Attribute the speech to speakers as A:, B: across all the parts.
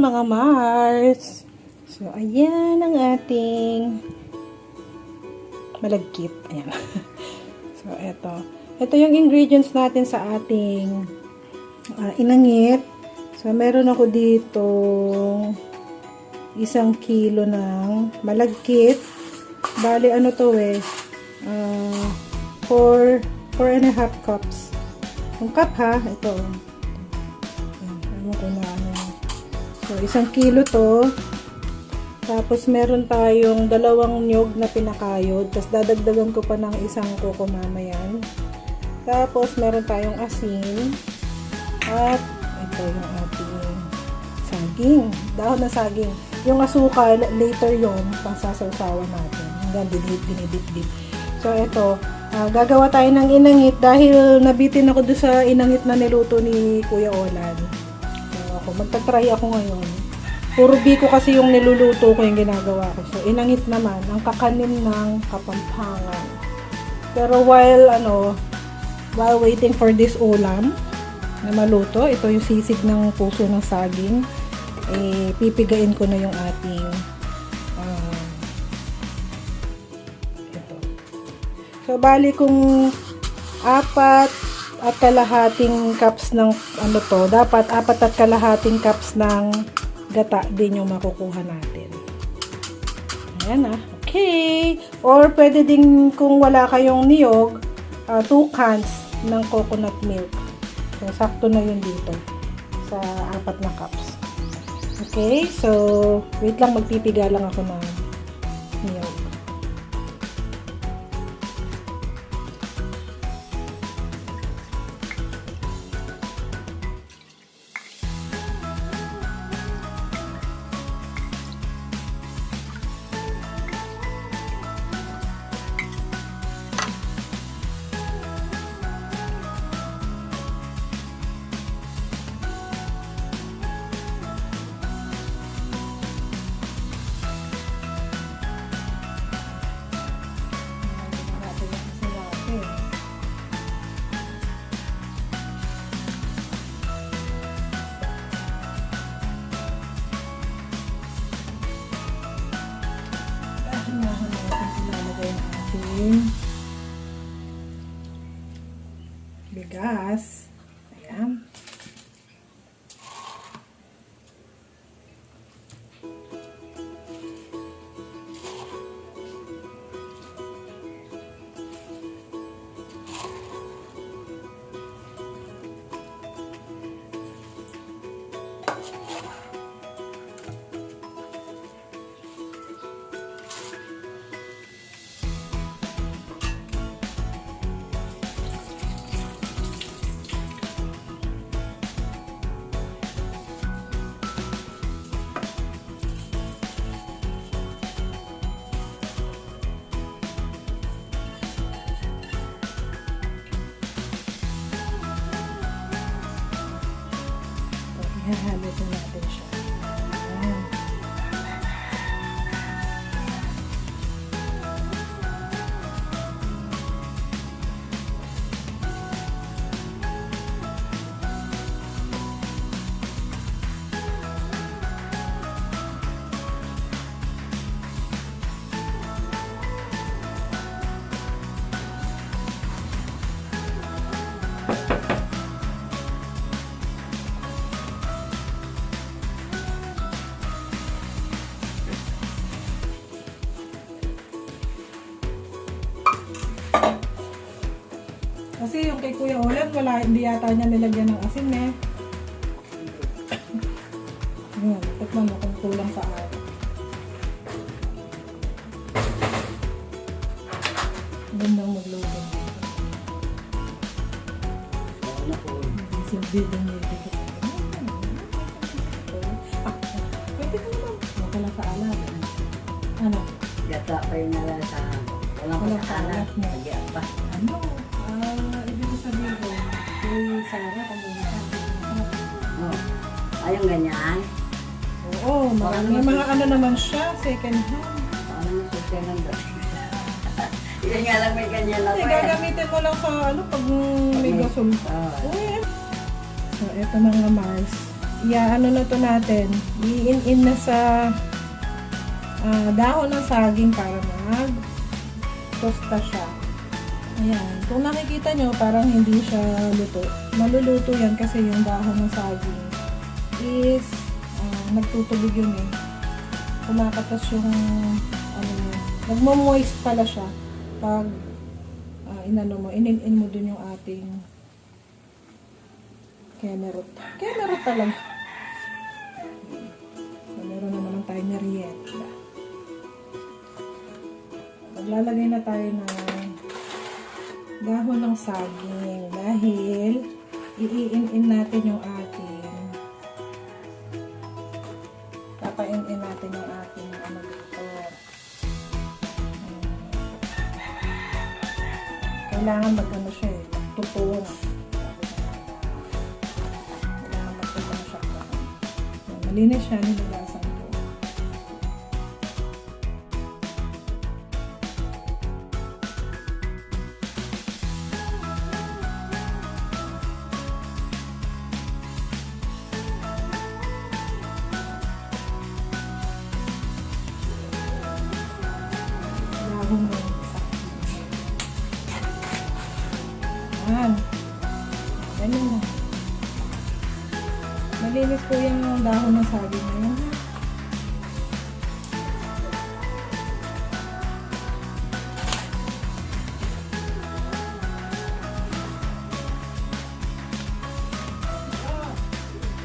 A: mga Mars. So, ayan ang ating malagkit. Ayan. So, eto. Ito yung ingredients natin sa ating inangit. So, meron ako dito 1 kilo ng malagkit. Bali, ano to 4.5 cups. Yung cup ha, ito. Ano ko na ano. So, 1 kilo to. Tapos, meron tayong 2 niyog na pinakayod. Tapos, dadagdagan ko pa ng 1 koko mamayan. Tapos, meron tayong asin. At, ito yung ating saging. Dahon na saging. Yung asukal, later yon pang sasawsawan natin. Hanggang dinidip-dip. So, ito. Gagawa tayo ng inangit dahil nabitin ako doon sa inangit na niluto ni Kuya Olan. So, magta-try ako ngayon. Puro biko kasi yung niluluto ko yung ginagawa ko. So, inangit naman, ang kakanin ng Kapampangan. Pero while waiting for this ulam na maluto, ito yung sisig ng puso ng saging, pipigain ko na yung ating ito. So, bali kung 4.5 cups ng dapat 4.5 cups ng gata din yung makukuha natin. Ayan okay. Or pwede din kung wala kayong niyog, 2 cans ng coconut milk. So, sakto na yun dito sa 4 na cups. Okay, so wait lang, magpipiga lang ako ng niyog. Bigas. Ayan. Ihahalo na natin siya. Ayan. Kasi yung kay Kuya Olan, hindi yata niya nilagyan ng asin Ayan, tikman mo kung kulang sa atin. Gandang magluto. Silbi din nito. Pwede ka naman. Makala sa alat. Ano?
B: Gata pa yung nalasa. Walang alat. Nagyan pa.
A: Ano? Ibig sabihin ko, kay Sarah, pamunta.
B: Yung ganyan.
A: Oo, may mga ano naman siya, second hand.
B: Parang nasusunod doon. Hindi nga lang may ganyan na
A: Hindi, gagamitin mo lang sa pag may gasol. So, eto mga Mars. ano na to natin, i-in na sa dahon ng saging para mag-tosta siya. Ayan. Kung nakikita nyo, parang hindi siya luto. Maluluto yan kasi yung dahon ng saging is nagtutubig yun eh. Kumakatas yung nagmo-moist pala siya pag inin mo dun yung ating kemerut. Kemerut talaga. Meron naman tayo merienda. Maglalagay na tayo ng dahon ng saging dahil i-in natin yung ating papain-in natin yung ating dito. Kailangan mag-ano siya eh, tutong. Kailangan magtutong siya. Malinis siya, nilalasan ko. Dahon mo yung isa. Ayan. Ganyan na. Malinis po yung dahon ng saging na yun.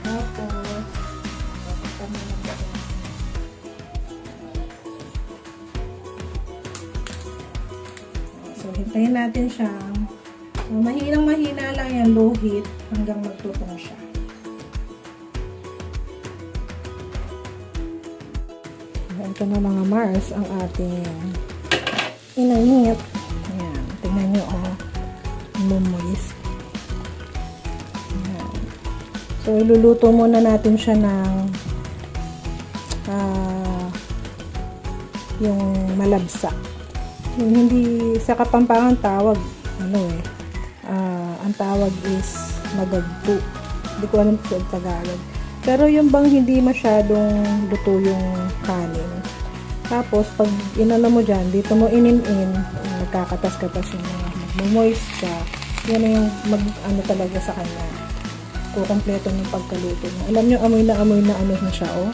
A: Tapos, kami lang ba yan? So, hintayin natin siya. So, mahina lang yan, low heat, hanggang magtutong siya. Ito na mga Mars, ang ating inangit. Ayan, tingnan nyo, moist. Ayan. So, iluluto muna natin siya ng yung malabsa. Yung hindi, sa Kapampangan tawag, ang tawag is magagpo. Hindi ko alam sa Tagalog. Pero yung bang hindi masyadong luto yung kanin. Tapos, pag inano mo dyan, dito mo inin-in, nagkakatas-katas yung mag-moist siya. Yan na yung talaga sa kanya. Kukompleto ng pagkaluto mo. Alam nyo, amoy na ano na siya, oh.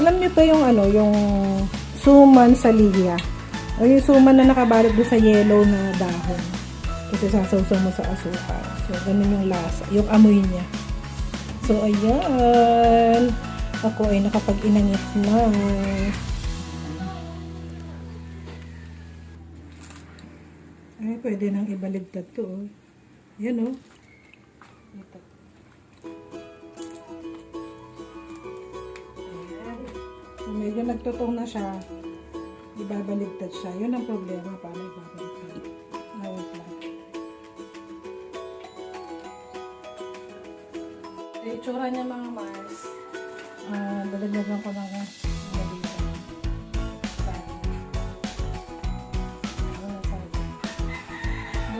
A: Alam nyo pa yung yung suman sa liya. O yung suman na nakabalot doon sa yellow na dahon. Kasi sasawsaw mo sa asukal. So, ganun yung lasa. Yung amoy niya. So, ayan. Ako ay nakapag-inangit na. Ay, pwede nang ibaligtad to, oh. Ayan, oh. Ito. Ayan. So, medyo nagtutong na siya. Ibabaligtad siya. Yun ang problema. Paano ibabaligtad? Wait lang. Itsura niya mga Mars. Dalagdagan ko lang dito.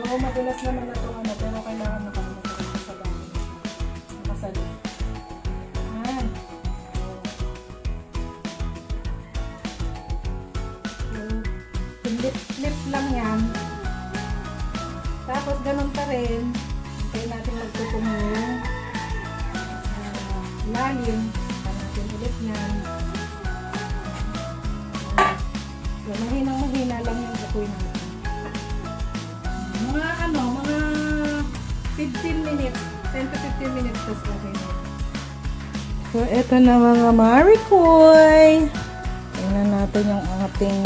A: Oo, madulas naman na ito pero kailangan makalimot sa dami. Makasali. Ayan. Flip lang yan. Tapos ganun pa rin. Kaya natin magtutong yung lalim. Natin ulit yan. So, mahina lang yung apoy natin. Mga 15 minutes, 10 to 15 minutes tas okay na. So, eto na mga Maricoy. Tingnan natin yung ating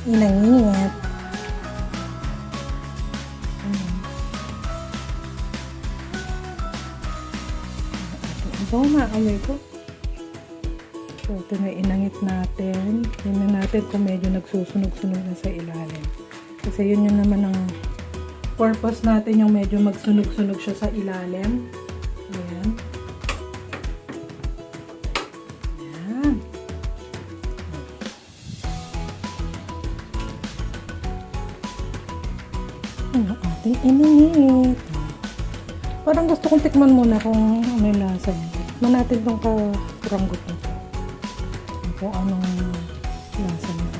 A: inangit. Ito na, amoy ko. So, ito na inangit natin. Tingnan natin kung medyo nagsusunog-sunog na sa ilalim. Kasi yun naman ang purpose natin, yung medyo magsunog-sunog siya sa ilalim. Ayan. Ayan. Ang ating inangit. Parang gusto kong tikman muna kung ano yung lasa. Tikman natin tong kapuranggot na. Kung anong lasa nito.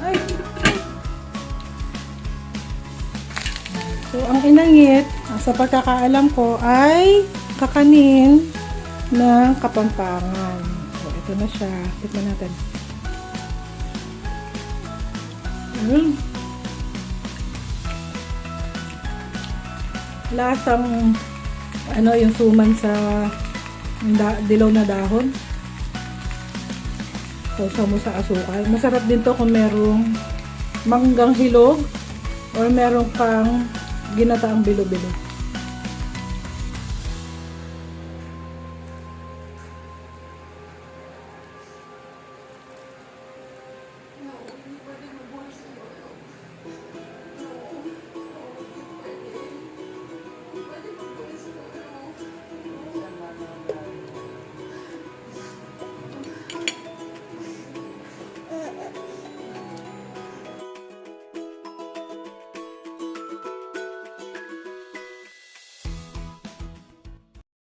A: Ay! So, ang inangit, sa pagkakaalam ko, ay kakanin ng Kapampangan. So, ito na siya. Tikman natin. Lasang ano yung suman sa dilaw na dahon. Sausaw mo sa asukal. Masarap din to kung merong manggang hilog or merong pang ginataang bilo-bilo.